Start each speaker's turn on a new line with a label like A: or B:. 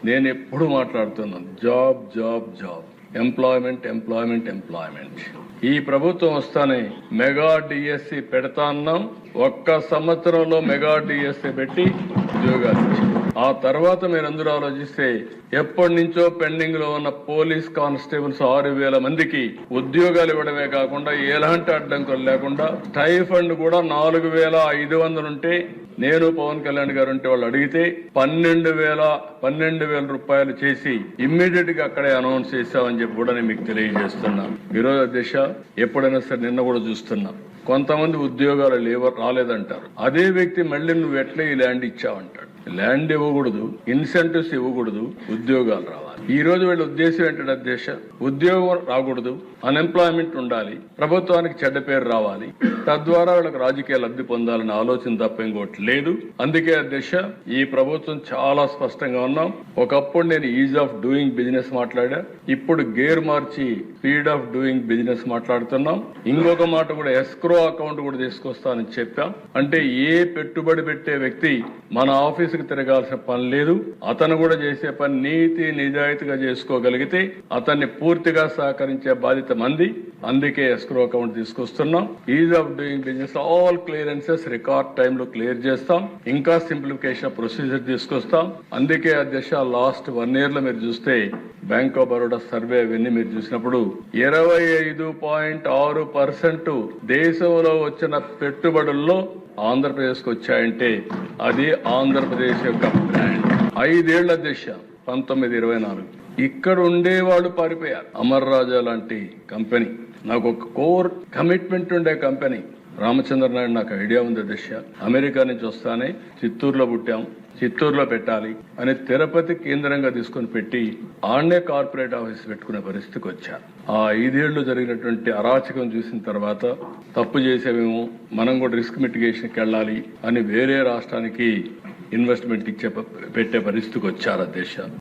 A: నేను ఎప్పుడు మాట్లాడుతున్నాను job job job, employment employment employment. ఈ ప్రభుత్వం వస్తానే మెగా డిఎస్సి పెడతా అన్నాం. ఒక్క సంవత్సరంలో మెగా డిఎస్సి పెట్టి ఉద్యోగాలు ఇచ్చాం. ఆ తర్వాత మీరందరూ ఆలోచిస్తే ఎప్పటి నుంచో పెండింగ్ లో ఉన్న పోలీస్ కానిస్టేబుల్స్ 6,000 మందికి ఉద్యోగాలు ఇవ్వడమే కాకుండా ఎలాంటి అడ్డంకులు లేకుండా స్టైఫండ్ కూడా 4,500 ఉంటే, నేను పవన్ కళ్యాణ్ గారు ఉంటే వాళ్ళు అడిగితే 12,000 రూపాయలు చేసి ఇమ్మీడియట్ గా అక్కడే అనౌన్స్ చేశామని చెప్పి కూడా నేను మీకు తెలియజేస్తున్నా. ఈరోజు దిశ ఎప్పుడైనా సరే నిన్న కూడా చూస్తున్నా, కొంతమంది ఉద్యోగాలు రాలేదంటారు. అదే వ్యక్తి మళ్ళీ నువ్వు ఎట్లా ఈ ల్యాండ్ ఇచ్చావంటాడు. ల్యాండ్ ఇవ్వకూడదు, ఇన్సెంటివ్స్ ఇవ్వకూడదు, ఉద్యోగాలు రావాలి. ఈ రోజు వీళ్ళ ఉద్దేశం ఏంటంటే దేశ ఉద్యోగం రాకూడదు, అన్ఎంప్లాయ్మెంట్ ఉండాలి, ప్రభుత్వానికి చెడ్డ పేరు రావాలి, తద్వారా వీళ్ళకి రాజకీయ లబ్ధి పొందాలనే ఆలోచన తప్ప ఇంకోటి లేదు. అందుకే అధ్యక్ష ఈ ప్రభుత్వం చాలా స్పష్టంగా ఉన్నాం. ఒకప్పుడు నేను ఈజ్ ఆఫ్ డూయింగ్ బిజినెస్ మాట్లాడా, ఇప్పుడు gear March speed of doing business మాట్లాడుతున్నాం. ఇంకొక మాట కూడా ఎస్క్రో అకౌంట్ కూడా తీసుకొస్తానని చెప్పాం. అంటే ఏ పెట్టుబడి పెట్టే వ్యక్తి మన ఆఫీసుకి తిరగాల్సిన పని లేదు. అతను కూడా చేసే పని నీతి నిజాయితీగా చేసుకోగలిగితే అతన్ని పూర్తిగా సహకరించే బాధ్యత మంది. అందుకే ఎస్క్రో అకౌంట్ తీసుకొస్తున్నాం. Is of doing business all clearances record టైంలో క్లియర్ చేస్తాం. ఇంకా సింప్లిఫికేషన్ ప్రొసీజర్ తీసుకొస్తాం. అందుకే అధ్యక్ష లాస్ట్ 1 year లో మీరు చూస్తే బ్యాంక్ ఆఫ్ బరోడా సర్వే అవన్నీ మీరు చూసినప్పుడు 25.6% దేశంలో వచ్చిన పెట్టుబడుల్లో ఆంధ్రప్రదేశ్ కు వచ్చాయంటే అది ఆంధ్రప్రదేశ్ యొక్క బ్రాండ్. 5 ఏళ్ల దిశ 1924 ఇక్కడ ఉండేవాళ్ళు పారిపోయారు. అమర్ రాజా లాంటి కంపెనీ, నాకు ఒక కోర్ కమిట్మెంట్ ఉండే కంపెనీ. రామచంద్ర నాయుడు నాకు ఐడియా ఉంది దిశ. అమెరికా నుంచి వస్తానే చిత్తూరులో పుట్టాం, చిత్తూరులో పెట్టాలి అని తిరుపతి కేంద్రంగా తీసుకుని పెట్టి ఆడనే కార్పొరేట్ ఆఫీస్ పెట్టుకునే పరిస్థితికి వచ్చారు. ఆ 5 ఏళ్లు జరిగినటువంటి అరాచకం చూసిన తర్వాత తప్పు చేసేమేమో, మనం కూడా రిస్క్ మిటిగేషన్కి వెళ్ళాలి అని వేరే రాష్ట్రానికి ఇన్వెస్ట్మెంట్ పెట్టే పరిస్థితికి వచ్చారు అధ్యక్ష.